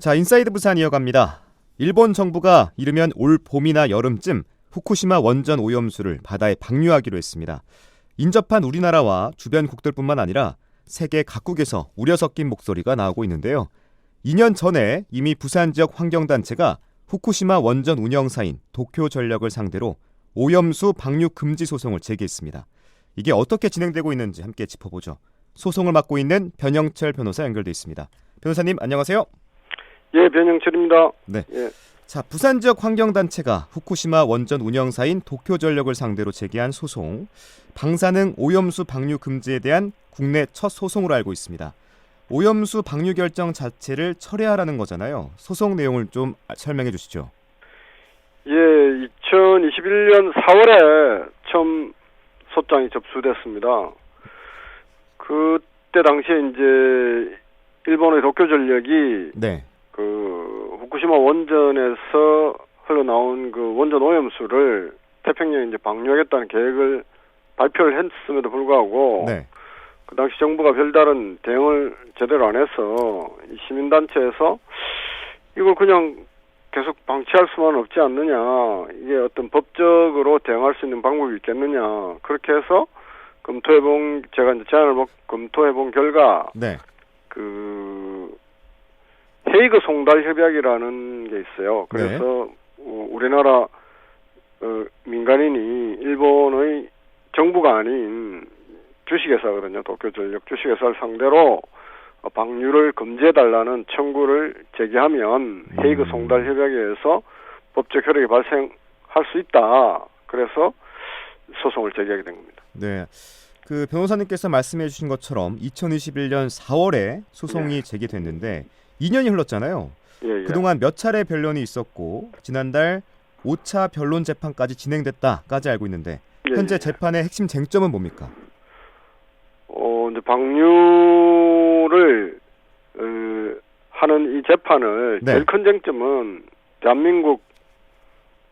자, 인사이드 부산 이어갑니다. 일본 정부가 이르면 올 봄이나 여름쯤 후쿠시마 원전 오염수를 바다에 방류하기로 했습니다. 인접한 우리나라와 주변국들뿐만 아니라 세계 각국에서 우려 섞인 목소리가 나오고 있는데요. 2년 전에 이미 부산 지역 환경단체가 후쿠시마 원전 운영사인 도쿄전력을 상대로 오염수 방류 금지 소송을 제기했습니다. 이게 어떻게 진행되고 있는지 함께 짚어보죠. 소송을 맡고 있는 변영철 변호사 연결돼 있습니다. 변호사님 안녕하세요. 예, 변영철입니다. 네. 예. 자, 부산 지역 환경단체가 후쿠시마 원전 운영사인 도쿄전력을 상대로 제기한 소송, 방사능 오염수 방류 금지에 대한 국내 첫 소송으로 알고 있습니다. 오염수 방류 결정 자체를 철회하라는 거잖아요. 소송 내용을 좀 설명해 주시죠. 예, 2021년 4월에 처음 소장이 접수됐습니다. 그때 당시에 이제 일본의 도쿄전력이 네. 후쿠시마 원전에서 흘러나온 원전 오염수를 태평양에 이제 방류하겠다는 계획을 발표를 했음에도 불구하고 네. 그 당시 정부가 별다른 대응을 제대로 안 해서 이 시민단체에서 이걸 그냥 계속 방치할 수만 없지 않느냐, 이게 어떤 법적으로 대응할 수 있는 방법이 있겠느냐, 그렇게 해서 제가 이제 제안을 검토해본 결과 네. 헤이그 송달 협약이라는 게 있어요. 그래서 우리나라 민간인이 일본의 정부가 아닌 주식회사거든요. 도쿄전력 주식회사를 상대로 방류를 금지해달라는 청구를 제기하면 헤이그 송달 협약에 의해서 법적 효력이 발생할 수 있다. 그래서 소송을 제기하게 된 겁니다. 네. 그 변호사님께서 말씀해 주신 것처럼 2021년 4월에 소송이 제기됐는데 2년이 흘렀잖아요. 예. 그동안 몇 차례 변론이 있었고 지난달 5차 변론 재판까지 진행됐다까지 알고 있는데 현재 재판의 핵심 쟁점은 뭡니까? 이제 방류를 하는 이 재판을 제일 큰 쟁점은 대한민국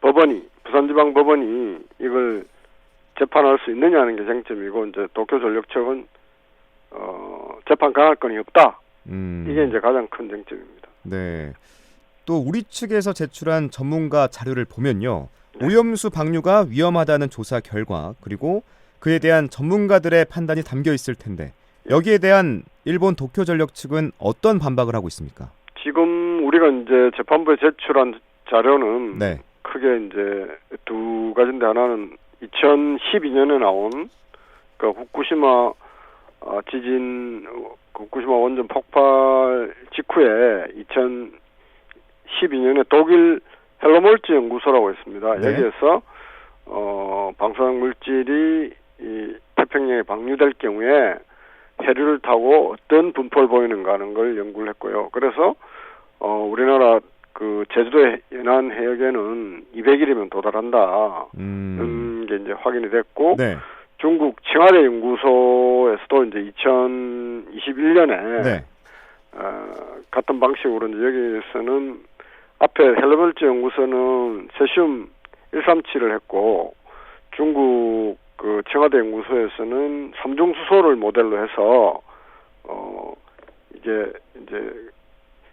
법원이, 부산지방법원이 이걸 재판할 수 있느냐는 게 쟁점이고, 이제 도쿄전력 측은 재판 강할권이 없다. 이게 이제 가장 큰 쟁점입니다. 네. 또 우리 측에서 제출한 전문가 자료를 보면요, 오염수 방류가 위험하다는 조사 결과 그리고 그에 대한 전문가들의 판단이 담겨 있을 텐데 여기에 대한 일본 도쿄전력 측은 어떤 반박을 하고 있습니까? 지금 우리가 이제 재판부에 제출한 자료는 네. 크게 이제 두 가지인데, 하나는 2012년에 나온 후쿠시마 지진, 후쿠시마 원전 폭발 직후에 2012년에 독일 헬로몰츠 연구소라고 있습니다. 네. 여기에서 방사능 물질이 이 태평양에 방류될 경우에 해류를 타고 어떤 분포를 보이는가 하는 걸 연구를 했고요. 그래서 우리나라 제주도의 연안 해역에는 200일이면 도달한다. 게 이제 확인이 됐고, 네. 중국 칭화대 연구소에서도 이제 2021년에 같은 방식으로 이제 여기에서는 앞에 헬로몰츠 연구소는 세슘 137을 했고, 중국 칭화대 연구소에서는 삼중수소를 모델로 해서 이게 이제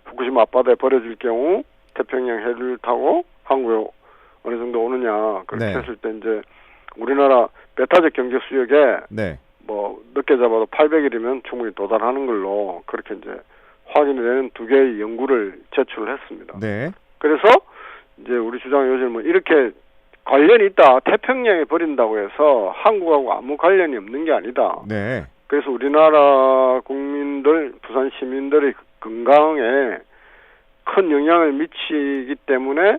후쿠시마 앞바다에 버려질 경우 태평양 해류를 타고 한국에 어느 정도 오느냐, 그렇게 했을 때 이제 우리나라 배타적 경제 수역에 늦게 잡아도 800일이면 충분히 도달하는 걸로 그렇게 이제 확인이 되는 두 개의 연구를 제출을 했습니다. 네. 그래서 이제 우리 주장은 요즘 이렇게 관련이 있다, 태평양에 버린다고 해서 한국하고 아무 관련이 없는 게 아니다. 네. 그래서 우리나라 국민들, 부산 시민들의 건강에 큰 영향을 미치기 때문에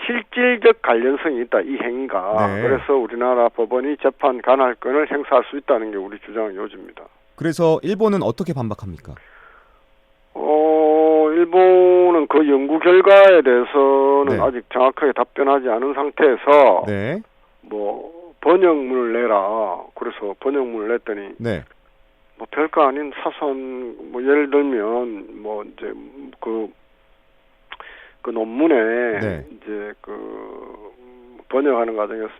실질적 관련성이 있다, 이 행위가. 네. 그래서 우리나라 법원이 재판 간할권을 행사할 수 있다는 게 우리 주장의 요지입니다. 그래서 일본은 어떻게 반박합니까? 일본은 그 연구 결과에 대해서는 아직 정확하게 답변하지 않은 상태에서 번역문을 내라. 그래서 번역문을 냈더니 별거 아닌 사소한 예를 들면 이제 그 논문에 이제 번역하는 과정에서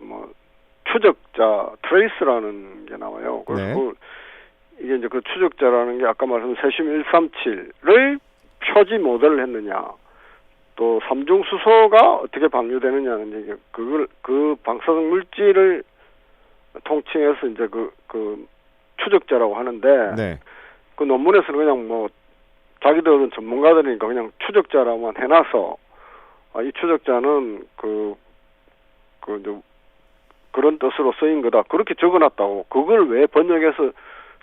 추적자 트레이스라는 게 나와요. 그래서 이게 이제 추적자라는 게 아까 말씀 세슘 137를 표지 모델을 했느냐, 또 삼중 수소가 어떻게 방류되느냐는 이제 그 방사성 물질을 통칭해서 이제 그 추적자라고 하는데 네. 그 논문에서는 그냥 뭐 자기들은 전문가들이니까 그냥 추적자라고만 해놔서 이 추적자는 그런 뜻으로 쓰인 거다 그렇게 적어놨다고. 그걸 왜 번역해서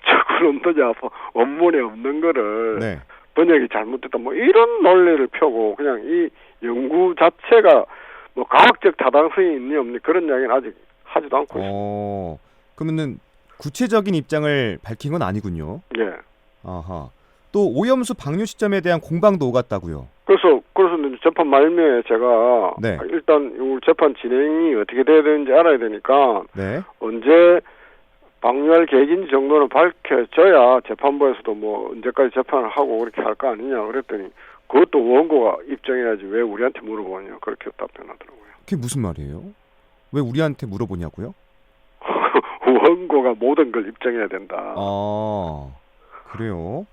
적어놓느냐, 원문에 없는 거를 네. 번역이 잘못됐다 뭐 이런 논리를 펴고 그냥 이 연구 자체가 뭐 과학적 타당성이 있니 없니 그런 이야기는 아직 하지도 않고 있습니다. 그러면은 구체적인 입장을 밝힌 건 아니군요. 예. 아하. 또 오염수 방류 시점에 대한 공방도 오갔다고요. 그래서 재판 말미에 제가 네. 일단 이 재판 진행이 어떻게 돼야 되는지 알아야 되니까 네. 언제 방류할 계획인지 정도는 밝혀져야 재판부에서도 뭐 언제까지 재판을 하고 그렇게 할 거 아니냐 그랬더니 그것도 원고가 입증해야지 왜 우리한테 물어보냐 그렇게 답변하더라고요. 그게 무슨 말이에요? 왜 우리한테 물어보냐고요? 원고가 모든 걸 입증해야 된다. 그래요?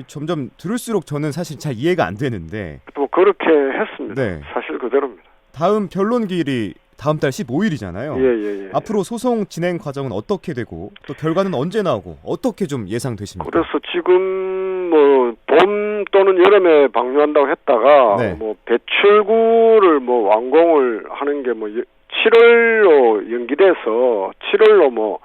점점 들을수록 저는 사실 잘 이해가 안 되는데 또 그렇게 했습니다. 네. 사실 그대로입니다. 다음 변론 기일이 다음 달 15일이잖아요. 예. 앞으로 소송 진행 과정은 어떻게 되고 또 결과는 언제 나오고 어떻게 좀 예상되십니까? 그래서 지금 뭐 봄 또는 여름에 방류한다고 했다가 네. 뭐 배출구를 뭐 완공을 하는 게 뭐 7월로 연기돼서 7월로 뭐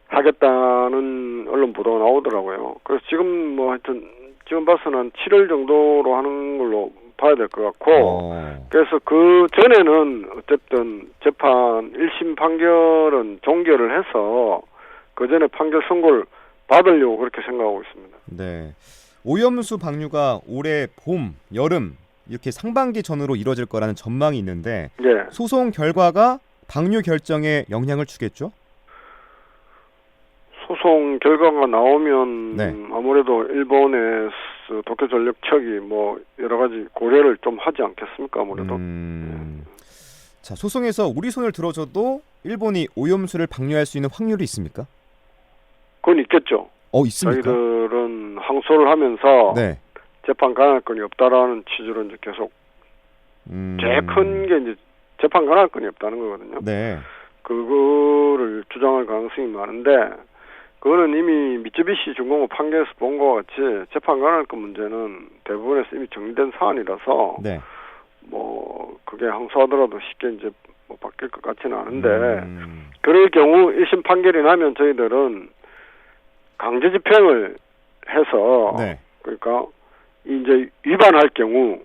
하겠다는 언론 보도가 나오더라고요. 그래서 지금 뭐 하여튼 지금 봐서는 7월 정도로 하는 걸로 봐야 될 것 같고 그래서 그 전에는 어쨌든 재판 1심 판결은 종결을 해서 그 전에 판결 선고를 받으려고 그렇게 생각하고 있습니다. 네. 오염수 방류가 올해 봄, 여름 이렇게 상반기 전으로 이루어질 거라는 전망이 있는데 네. 소송 결과가 방류 결정에 영향을 주겠죠? 소송 결과가 나오면 네. 아무래도 일본의 도쿄전력청이 뭐 여러 가지 고려를 좀 하지 않겠습니까? 아무래도. 자, 소송에서 우리 손을 들어줘도 일본이 오염수를 방류할 수 있는 확률이 있습니까? 그건 있겠죠. 있습니까? 저희들은 항소를 하면서 네. 재판 가능성이 없다라는 취지로 이제 계속 제일 큰 게 이제 재판 가능성이 없다는 거거든요. 네. 그거를 주장할 가능성이 많은데 그거는 이미 미쯔비시 중공업 판결에서 본 것과 같이 재판 가능성 문제는 대부분에서 이미 정리된 사안이라서 네. 뭐 그게 항소하더라도 쉽게 이제 뭐 바뀔 것 같지는 않은데 그럴 경우 1심 판결이 나면 저희들은 강제 집행을 해서 네. 그러니까 이제 위반할 경우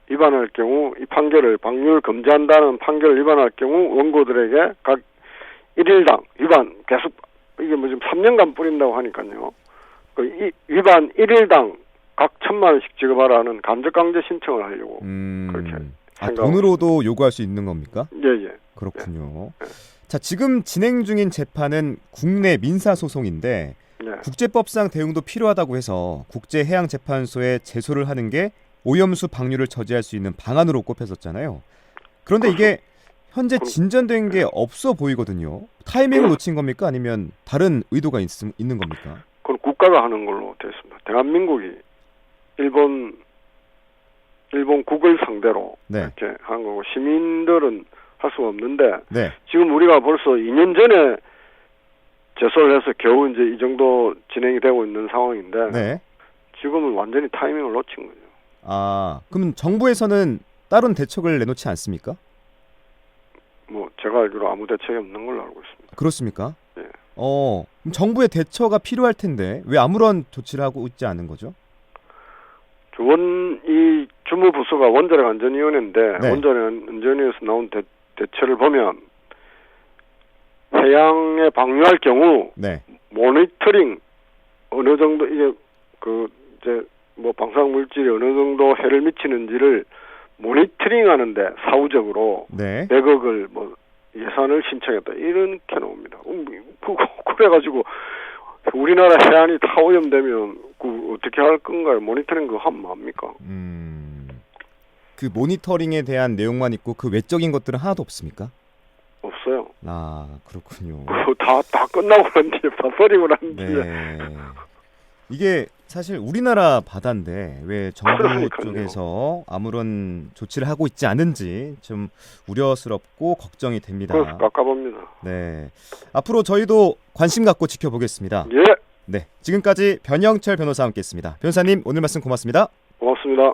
이 판결을 방류를 금지한다는 판결을 위반할 경우 원고들에게 각 1일당 위반 계속 이게 뭐 지금 3년간 뿌린다고 하니까요. 이 위반 1일당 각 1,000만 원씩 지급하라는 간접강제 신청을 하려고 그렇게 돈으로도 요구할 수 있는 겁니까? 예. 그렇군요. 예. 자, 지금 진행 중인 재판은 국내 민사 소송인데 예. 국제법상 대응도 필요하다고 해서 국제해양재판소에 제소를 하는 게 오염수 방류를 저지할 수 있는 방안으로 꼽혔었잖아요. 그런데 이게 현재 진전된 게 없어 보이거든요. 타이밍을 놓친 겁니까? 아니면 다른 의도가 있는 겁니까? 그건 국가가 하는 걸로 되어 있습니다. 대한민국이 일본 국을 상대로 네. 이렇게 하는 거고 시민들은 할 수가 없는데 네. 지금 우리가 벌써 2년 전에 제소를 해서 겨우 이제 이 정도 진행이 되고 있는 상황인데 네. 지금은 완전히 타이밍을 놓친 거죠. 그럼 정부에서는 다른 대책을 내놓지 않습니까? 뭐 제가 알기로 아무 대책이 없는 걸로 알고 있습니다. 그렇습니까? 예. 그럼 정부의 대처가 필요할 텐데 왜 아무런 조치를 하고 있지 않은 거죠? 이 주무부서가 원자력 안전위원회인데 네. 원자력 안전위원회에서 나온 대처를 보면 해양에 방류할 경우 네. 모니터링 어느 정도 이게 이제 뭐 방사능 물질이 어느 정도 해를 미치는지를 모니터링하는데 사후적으로 네. 100억을 뭐 예산을 신청했다 이렇게 나옵니다. 그래가지고 우리나라 해안이 다 오염되면 어떻게 할 건가요? 모니터링 그거 하면 뭡니까? 그 모니터링에 대한 내용만 있고 그 외적인 것들은 하나도 없습니까? 없어요. 그렇군요. 다 끝나고 난 뒤에 다 버리고 난 뒤에. 네. 이게 사실 우리나라 바다인데 왜 정부 그러니까요. 쪽에서 아무런 조치를 하고 있지 않은지 좀 우려스럽고 걱정이 됩니다. 그래서 깝깝합니다. 네. 앞으로 저희도 관심 갖고 지켜보겠습니다. 예, 네. 지금까지 변형철 변호사와 함께했습니다. 변호사님 오늘 말씀 고맙습니다. 고맙습니다.